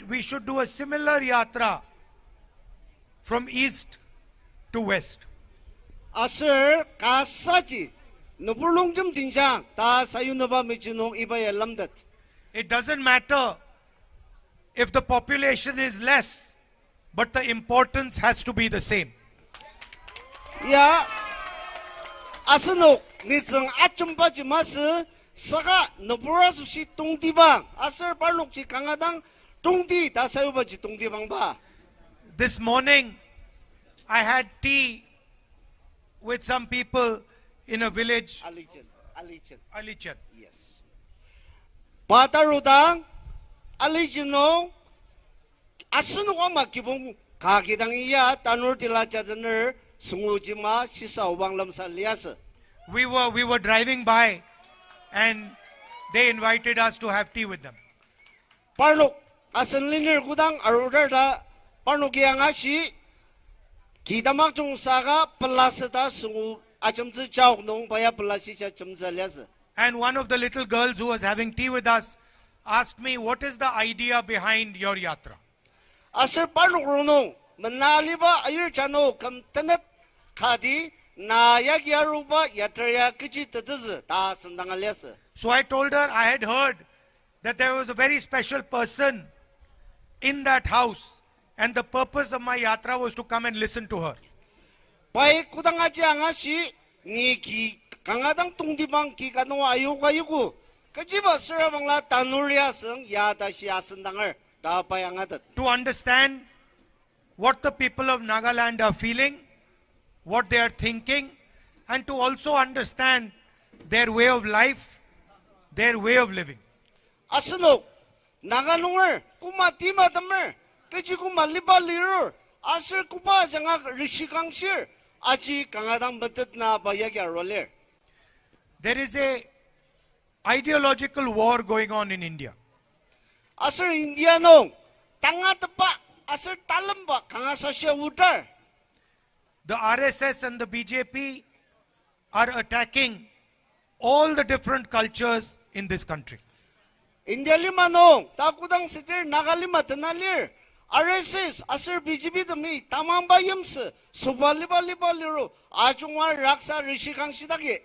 we should do a similar yatra from east to west. Asir kasaji nupulung jum tinjang ta sayunaba mijinong ibaya lamdat. It doesn't matter if the population is less, but the importance has to be the same. Ya asanok nizang achumbaji mas saka nupura sushi tungdibang asir parlok ji kangadang tungdi ta sayubaji tungdibang ba. This morning, I had tea with some people in a village. Alichan. Yes. Patarudang Alicino Asunwa makibong kakidang iya tanur tilachaner sungujima sisa ubang lamsa liasa. We were driving by and they invited us to have tea with them. Parlok asan liner gudang arudar parlok yang ashi kidamak jung saga pelaseta sungu achamzi chawk nong baya pelasisha chamza liasa. And one of the little girls who was having tea with us asked me, what is the idea behind your yatra? Asir parlok runong manaliba ayur chano kam tanet khadi na yagyaruba yatraya kichi tadaz ta sandang aliasa. So I told her I had heard that there was a very special person in that house and the purpose of my yatra was to come and listen to her. Pai kudangaji angashi ni ki kangadang tungdibang ki kano ayuga yugu kajiba surabangla tanuria seng yada shi asandangar da pai angadat. To understand what the people of Nagaland are feeling, what they are thinking, and to also understand their way of life, their way of living. Asanok naganungar kumatima damer kaji kumaliba lirur asir kupa janga rishikangsir aji kangadang batat na bayagya roller. There is a ideological war going on in India. Asir India no tanga tapa asir talamba kangasasya utar. The RSS and the BJP are attacking all the different cultures in this country. India lima no takudang sitir nagalima tenalir RSS asir BJP demi tamam bayams subaliba liba liru ajungwar raksa rishikangsidagi.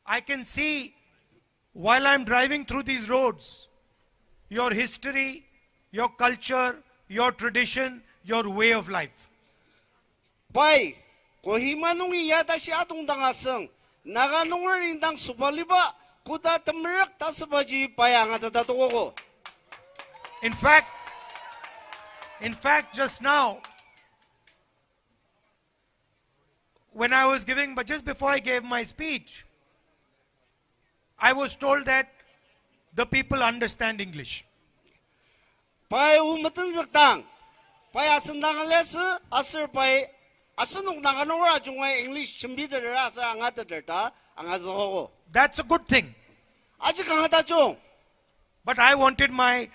I can see while I'm driving through these roads, your history, your culture, your tradition, your way of life. Pai kohima nungi yata si atong dangaseng naganungar indang subaliba kuda temerak tasabaji payanga tatatuko. In fact, just now, when I was giving, but just before I gave my speech, I was told that the people understand English. Pai umatan zaktang, pai asandang lesa asir pai asanung naganura jungay English chambida rasa angata derta angazoho. That's a good thing. Aji kangata chung. But I wanted my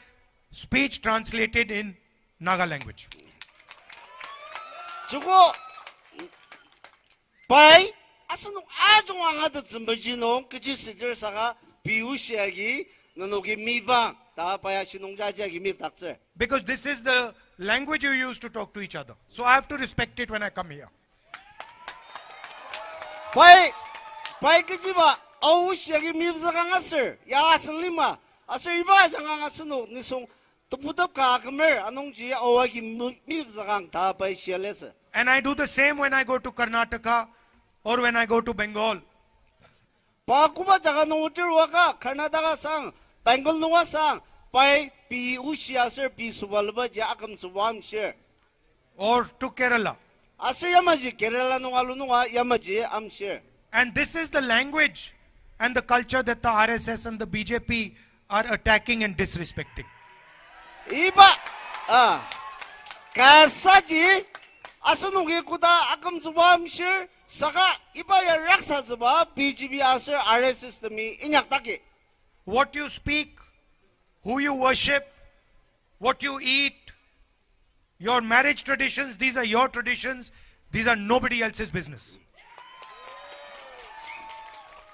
speech translated in Naga language. Jugo pai asanung ajung angata zambajino kichi sidir saka biusiagi nanogi miba ta pai asinung jajagi mib takser. Because this is the language you use to talk to each other. So I have to respect it when I come here. Pai kichi ba ausiagi mib zakangasir ya asan lima asir iba jangangasunu nisung tuputap ka kamer anongji awagi mib zakang ta pai sialesa. And I do the same when I go to Karnataka or when I go to Bengal. Pakuba jaga nungutir waka Karnataka sang Bengal nunga sang pai pi usia sir pi subalba jakam subam share. Or to Kerala. Asir yamaji Kerala nunga lununga yamaji am share. And this is the language and the culture that the RSS and the BJP are attacking and disrespecting. Iba kasaji asanugi kuda akam subam share saka iba ya raksa zuba BJP asir RSS temi inyak taki. What you speak, who you worship, what you eat, your marriage traditions, these are your traditions. These are nobody else's business.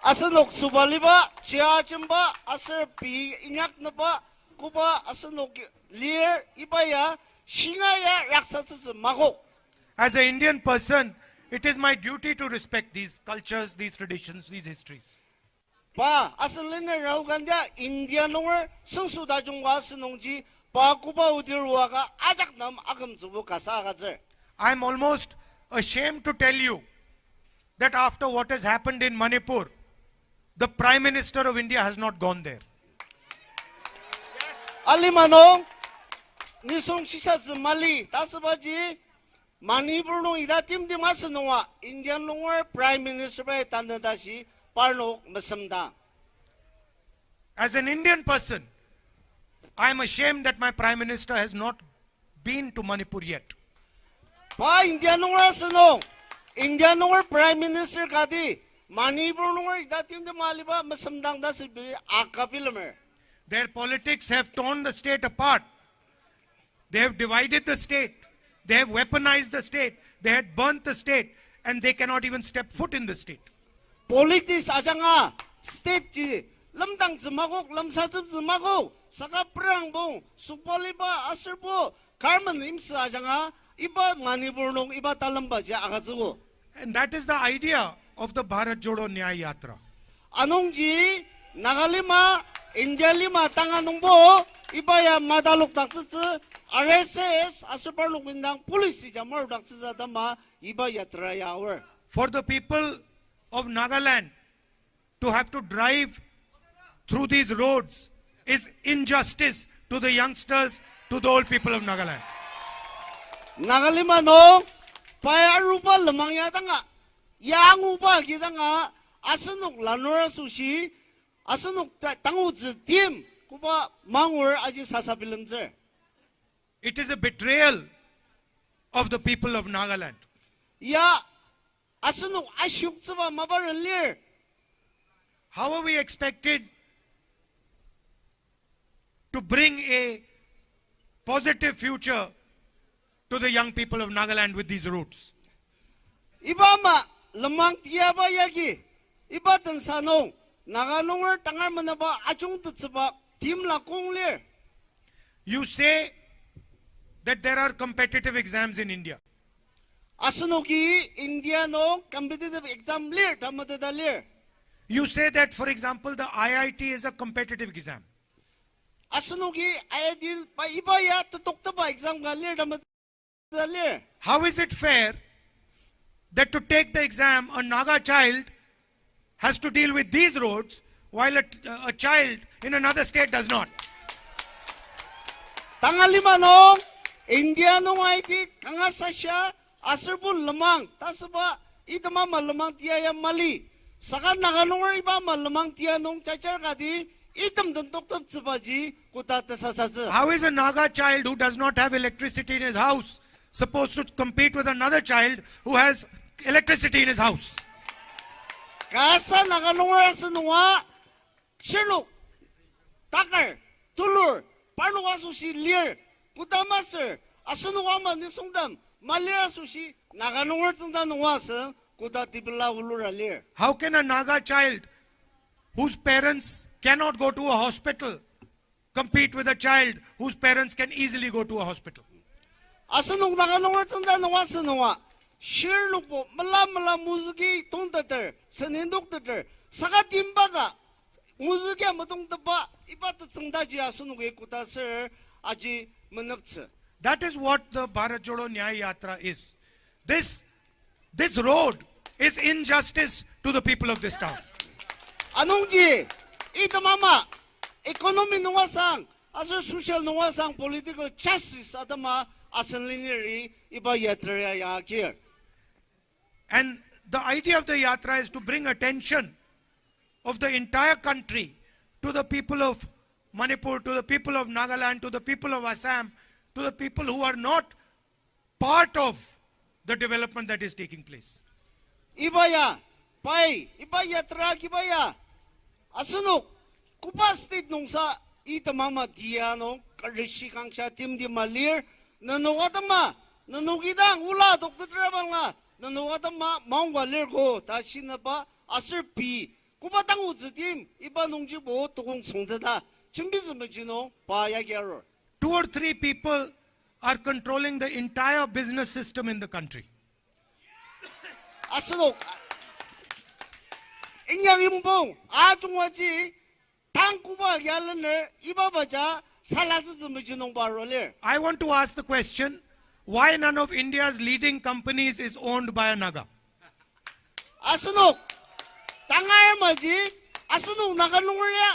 Asanok subaliba, chia chimba, asir pi inyak naba, kuba asanok lir ibaya shingaya raksasa mago. As an Indian person, it is my duty to respect these cultures, these traditions, these histories. Pa asalina Rahul Gandhi India nongar sengsuda jungwa senongji pa kuba udirwaga ajak nam agam zubu kasa gazer. I am almost ashamed to tell you that after what has happened in Manipur, the Prime Minister of India has not gone there. Alimano nisong shisas Mali tasabaji Manipur nong ida tim masenongwa Indian nongar Prime Minister bay tandadashi parno masamda. As an Indian person, I am ashamed that my Prime Minister has not been to Manipur yet. Pa Indian nongar senong Indian nongar Prime Minister kadi Manipur nongar ida tim maliba masamdang da sibi akapilamer. Their politics have torn the state apart. They have divided the state. They have weaponized the state. They had burnt the state. And they cannot even step foot in the state. Politics ajanga state ji lamdang zmagok lamsazum zmagok saka prangbong supoliba aserbo karman imsa ajanga iba Manipur nong iba talamba ja agazugo. And that is the idea of the Bharat Jodo Nyay Yatra. Anongji nagalima India lima tanganungbo ibaya madalok daktsitsi RSS aserparlok bindang policy jamar daktsitsa dama iba yatra yawer. For the people of Nagaland to have to drive through these roads is injustice to the youngsters, to the old people of Nagaland. Nagalima no paya arupa lemang ya tanga yang upa kita nga asenuk lanora sushi asenuk tangu tim kupa mangur aji sasabilemzer. It is a betrayal of the people of Nagaland. Ya asenuk asyuk zeba mabaran lir. How are we expected to bring a positive future to the young people of Nagaland with these routes? Iba ma lemang tiaba yagi iba tansanong naganongar tangar manaba achung tutseba tim lakong lir. You say that there are competitive exams in India. Asunuki India no competitive exam lir tamadada lir. You say that, for example, the IIT is a competitive exam. Asunuki ayadil pa iba ya tutok ba exam ga lir tamadada lir. How is it fair that to take the exam, a Naga child has to deal with these roads while a child in another state does not? Tangalima no India no IT kangasasya aserbul lemang tasaba itama malemang tiaya Mali saka naganongar iba malemang tia nong cacar kadi itam tentok top sebaji kuta tesasasa. How is a Naga child who does not have electricity in his house supposed to compete with another child who has electricity in his house? Kasa naganongar asenwa sherlock takar tulur parnuwa susi lir kutamaser asenwa man nisongdam malira susi naganongar tenda nuwasa kuta tibla ulura lir. How can a Naga child whose parents cannot go to a hospital compete with a child whose parents can easily go to a hospital? Asenong naganongar tenda nuwasa nuwa Sherlock po mala musiki tongtater senendoktater saka timbaga musiki amatong taba iba tsengdaji asenong kuta ser aji menakse. That is what the Bharat Jodo Nyay Yatra is. This road is injustice to the people of this town. Anongji ita mama economy nuwasang aser social nuwasang political justice adama asenlineri iba yatra ya here. And the idea of the yatra is to bring attention of the entire country to the people of Manipur, to the people of Nagaland, to the people of Assam, to the people who are not part of the development that is taking place. Ibaya, pai, ibaya tra ibaya. Asunok, kupastit nung sa itamama diano, karishi kang siya tim di malir, nanukatama, nanukidang, ula, doktor trabang la, nanukatama, maungwa lirko, tashi na ba, asir pi, kupatang uzitim, iba nung jibo, tukong songtata, chimbizimajino, pa yagyaro. 2 or 3 people are controlling the entire business system in the country. Asunok. Inyang imbong. Ajungwaji. Tangkuba yalaner. Ibabaja. Salazumujunong baroler. I want to ask the question, why none of India's leading companies is owned by a Naga? Asunok. Tangar maji. Asunok naganungurya.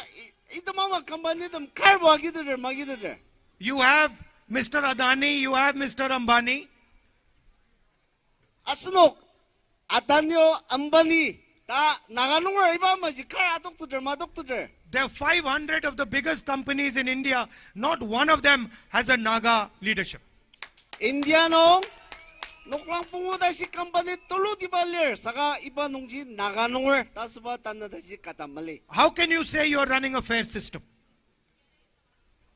Ito mga company them karbo agidere magidere. You have Mr. Adani, you have Mr. Ambani. Asunok. Adanyo Ambani. Ta naganungur iba maji kar atok tudre madok tudre. There are 500 of the biggest companies in India. Not one of them has a Naga leadership. Indiano. Nuklang punguda si company tulu di balir. Saka iba nungji naganungur. Tasba tanada si katamali. How can you say you are running a fair system?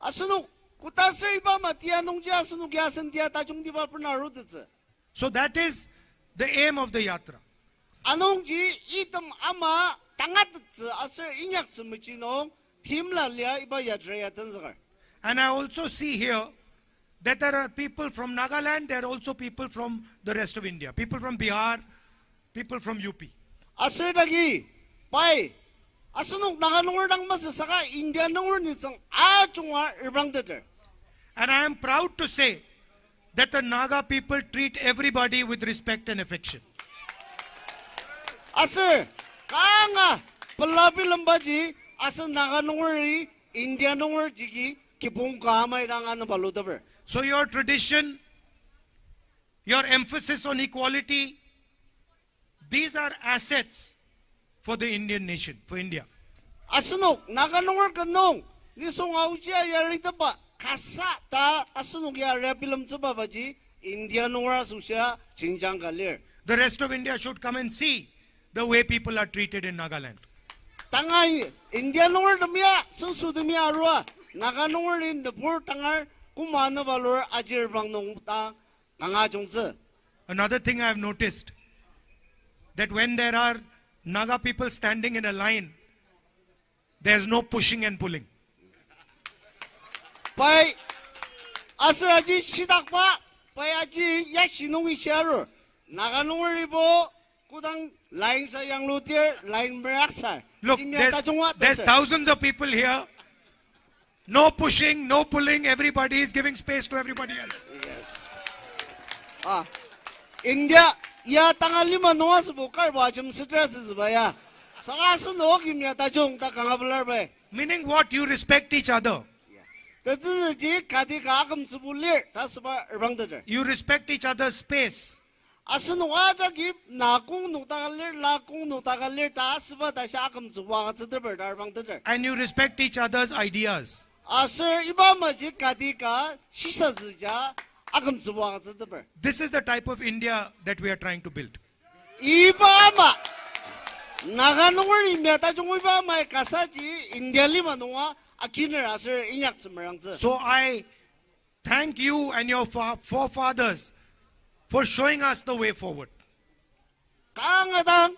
Asunok. Kutasir iba matia nungji asunok yasan dia tajung di ba pernarudetse. So that is the aim of the Yatra. Anongji itam ama tangatetse asir inyak sumichinong timla lia iba yadreya tanzagar. And I also see here that there are people from Nagaland, there are also people from the rest of India. People from Bihar, people from UP. Asir dagi, pai, asunok naganungur dang masa saka India nungur nitsang achungwa irbang deder. And I am proud to say that the Naga people treat everybody with respect and affection. Asir, kanga, palabi lambaji, asir naganunguri, India nungur jigi, kipung kahamay dang ano baludaber. So your tradition, your emphasis on equality, these are assets for the Indian nation, for India. Asunok, naganungur kanong, nisong aujia yarita pa, kasa ta asunok yara bilam babaji, India nungur asusya, chinjang galir. The rest of India should come and see the way people are treated in Nagaland. Tangay, India nungur damya, sunsu damya arwa, naganungur in the poor tangar, kumano valor ajir bang nung ta, tanga jongse. Another thing I have noticed, that when there are Naga people standing in a line, there's no pushing and pulling. Pai, asraji sidakpa, pai aji yashinong isyaru, naganungur ibo, kudang line sa yang lutier, line meraksa. Look, there's thousands of people here. No pushing, no pulling, everybody is giving space to everybody else. Yes. Ah, India, ya tanga lima noa sebukar bajum stress sebaya. Sangasu no kimya tajung ta kangabelar bay. Meaning what? You respect each other. Tadu ji kadi kagam sebulir ta seba erbang tajer. You respect each other's space. Asun waja gip nakung nutagalir lakung nutagalir ta seba ta syakam sebuah sedeber ta erbang tajer. And you respect each other's ideas. Asur iba maji kadi ka sisa zija agam sebuah sedeber. This is the type of India that we are trying to build. Iba ma. Naganungur imya tajung iba ma kasaji India lima noa akiner asur inyak semerangse. So I thank you and your forefathers for showing us the way forward. Kangadang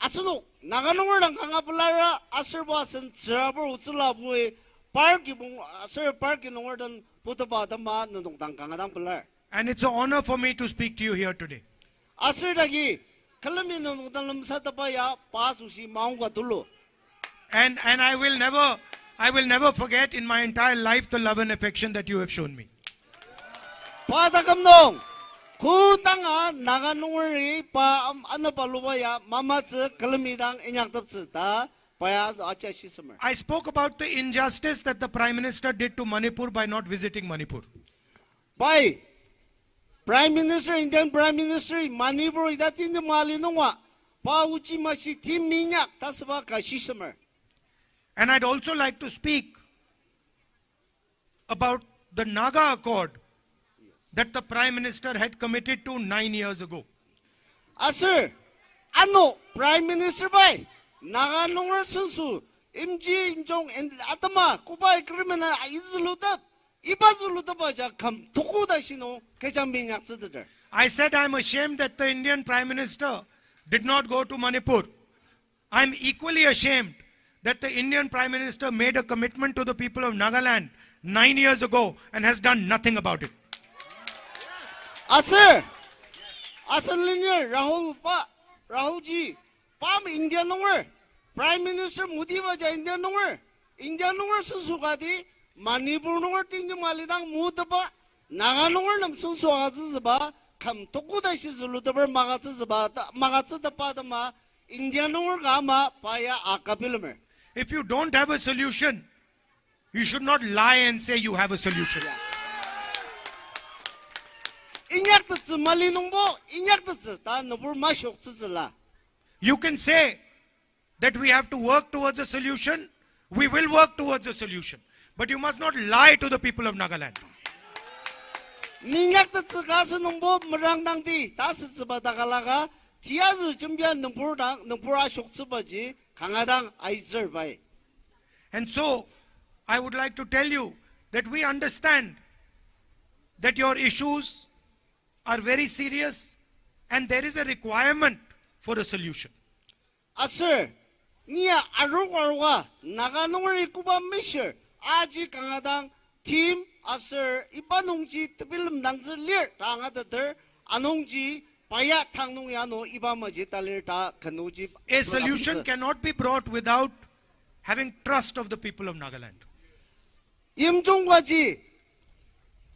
asunok naganungur lang kangapelara asur basen serabur utsulabuwe parki bung asur parki nungur dan putaba tamba nuntung tang kangadang pelar. And it's an honor for me to speak to you here today. Asur dagi kalami nuntung tang lemsatapa ya pasusi maungga dulu. And I will never forget in my entire life the love and affection that you have shown me. Padakamnong kutanga naganunguri pa ano palubaya mamatse kalamidang inyaktabse ta paya acha shisamer. I spoke about the injustice that the Prime Minister did to Manipur by not visiting Manipur. By Prime Minister, Indian Prime Minister, Manipur idatin de malinungwa pa uchi mashi tim minyak tasba ka shisamer. And I'd also like to speak about the Naga Accord that the Prime Minister had committed to 9 years ago. Sir, ano Prime Minister bay naganungar sensu imji imjong atama kubay kriminal izulutab ibazulutab aja kam tukuda shino kejambinyak sededer. I said I'm ashamed that the Indian Prime Minister did not go to Manipur. I'm equally ashamed that the Indian Prime Minister made a commitment to the people of Nagaland 9 years ago and has done nothing about it. Sir, Linear, Rahul ji, Palm India Nonger, Prime Minister Modi was India Nonger, India Nonger Susukati, Manipur Nonger Ting Malidang Mutaba, Naganor Nam Susuazaba, Kam Tokuda Shizuluber Magatsa the Padama, India Nonger Gama, Paya Akapilumer. If you don't have a solution, you should not lie and say you have a solution. You can say that we have to work towards a solution. We will work towards a solution. But you must not lie to the people of Nagaland. And so, I would like to tell you that we understand that your issues are very serious and there is a requirement for a solution. Sir, Nia Arugarwa, Naganori Kuba Misher, Aji Kangadang, Team, Sir, Ipanungji, Tibilim Nanzer, Tanga the Ter, Anungji, Paya Tangyano, Ibamaji, Talita, Kanuji. A solution cannot be brought without having trust of the people of Nagaland. Imjongwaji,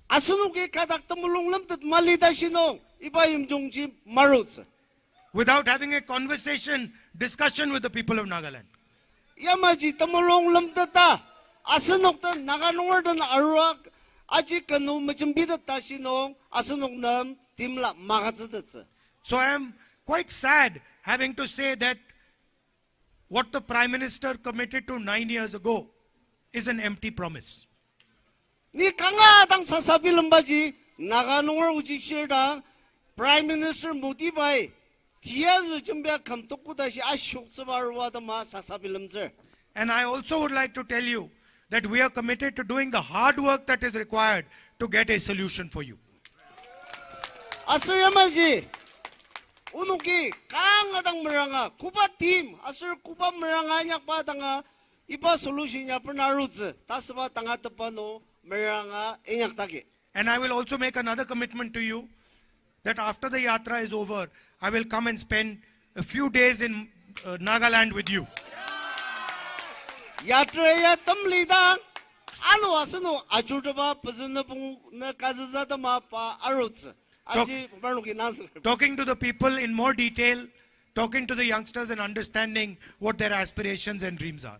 Asunuki Kadaktamulum that Malida Shino, Iba Imjongji Maruz. Without having a discussion with the people of Nagaland. Yamaji Tamulong Lamtata, Asanokta, Naganwardan Aruak, Aji Kanu Machimbida Tashino, Asanoknam, Timla Magazadatsa. So I am quite sad having to say that what the Prime Minister committed to 9 years ago is an empty promise. Ni Kangadang Sasabilambaji, Naganwar Ujishirda, Prime Minister Mutibai, Tiazu Jimbia Kamtokudashi Ashoksabarwadama Sasabilamzer. And I also would like to tell you that we are committed to doing the hard work that is required to get a solution for you. Asuyamaji, Unuki, Kangadang Maranga, Kuba team, Asur Kuba Maranga Yakpadanga, Iba solution Yapanaruz, Tasaba Tangatapano, Maranga, Inyaktaki. And I will also make another commitment to you that after the Yatra is over, I will come and spend a few days in Nagaland with you. Yatra ya Tamlida, Anu Asano, Ajutaba, Pazanapung, Nakazazadama, Arutz. Talking to the people in more detail, talking to the youngsters and understanding what their aspirations and dreams are.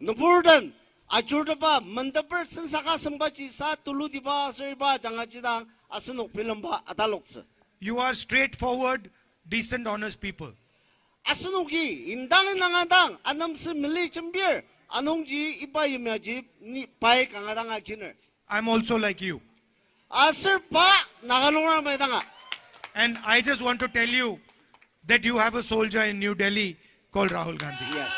Nupurdan, Ajutaba, Mandapur, Sensaka Sambachi, Sa, Tuludiba, Seriba, Jangajidang, Asano, Pilamba, Atalox. You are straightforward, decent, honest people. Asanogi, Indang Nangadang, Anamsi Milicham beer, Anongji, Ibayamaji, Ni Pai Kangadanga Kinner. I'm also like you. Asir Pa, Naganora Maidanga. And I just want to tell you that you have a soldier in New Delhi called Rahul Gandhi. Yes.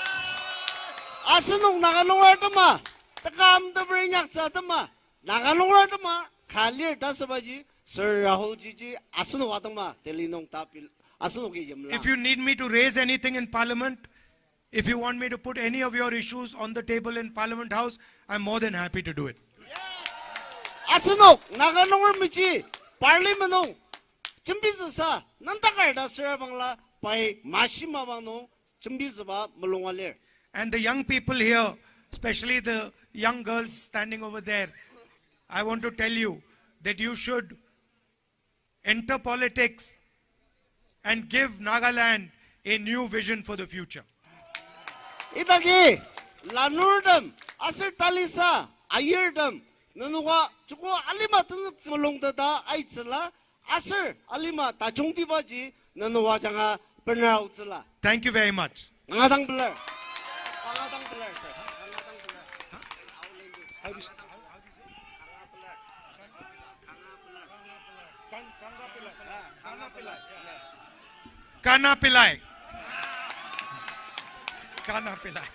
Asanong Naganora Tama, Takam the Brainyak Satama, Naganora Tama, Kalir Tasabaji, Sir Rahul Gigi, Asano Atama, Telinong Tapil, Asanogi Yamla. If you need me to raise anything in Parliament, if you want me to put any of your issues on the table in Parliament House, I'm more than happy to do it. Asanok, Naganor Michi, Parliament, Chimbizasa, Nantakarda Serabangla, by Mashima Vano, Chimbizaba, Malungaler. And the young people here, especially the young girls standing over there, I want to tell you that you should enter politics and give Nagaland a new vision for the future. Itagi, Lanurdam, Asir Talisa, Ayerdam, Nanuwa, Chuko Alima Tulungda, Aitzela, Asir, Alima, Tachungti Baji, Nanuwa Janga, Penautzela. Thank you very much. Nangadang Blair. Kana Pillai. Kana Pillai.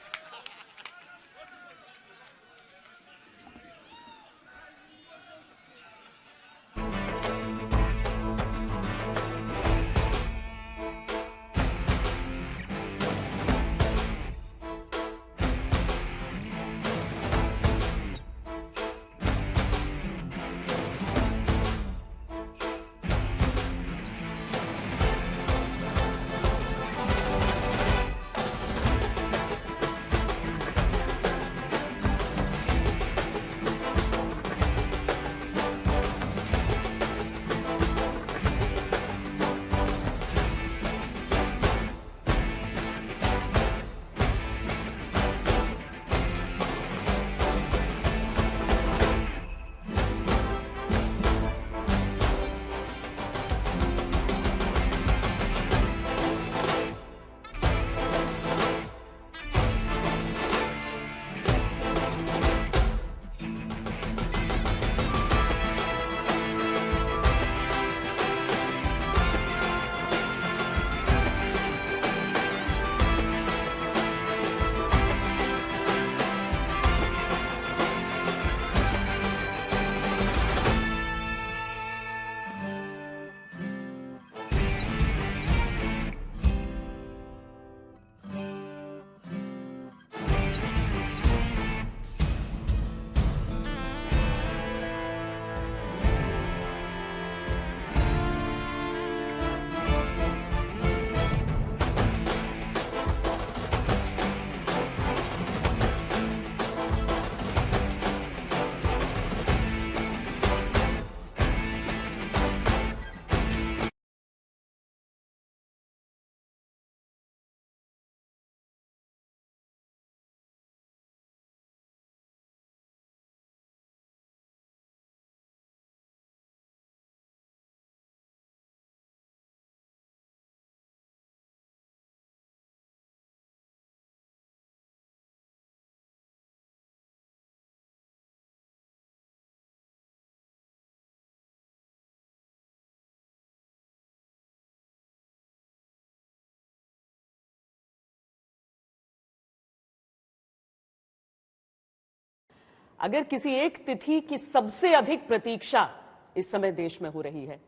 अगर किसी एक तिथि की सबसे अधिक प्रतीक्षा इस समय देश में हो रही है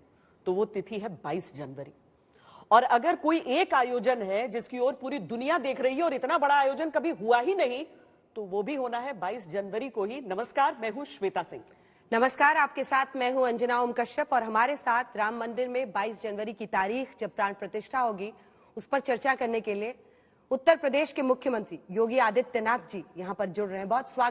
तो वो तिथि है 22 जनवरी। और अगर कोई एक आयोजन है जिसकी ओर पूरी दुनिया देख रही है और इतना बड़ा आयोजन कभी हुआ ही नहीं, तो वो भी होना है 22 जनवरी को ही। नमस्कार, मैं हूं श्वेता सिंह। नमस्कार, आपके साथ मैं हूं अंजना ओम कश्यप और हमारे साथ राम मंदिर में 22 जनवरी की तारीख जब प्राण प्रतिष्ठा होगी उस पर चर्चा करने के लिए उत्तर प्रदेश के मुख्यमंत्री योगी आदित्यनाथ जी यहां पर जुड़ रहे हैं। बहुत स्वागत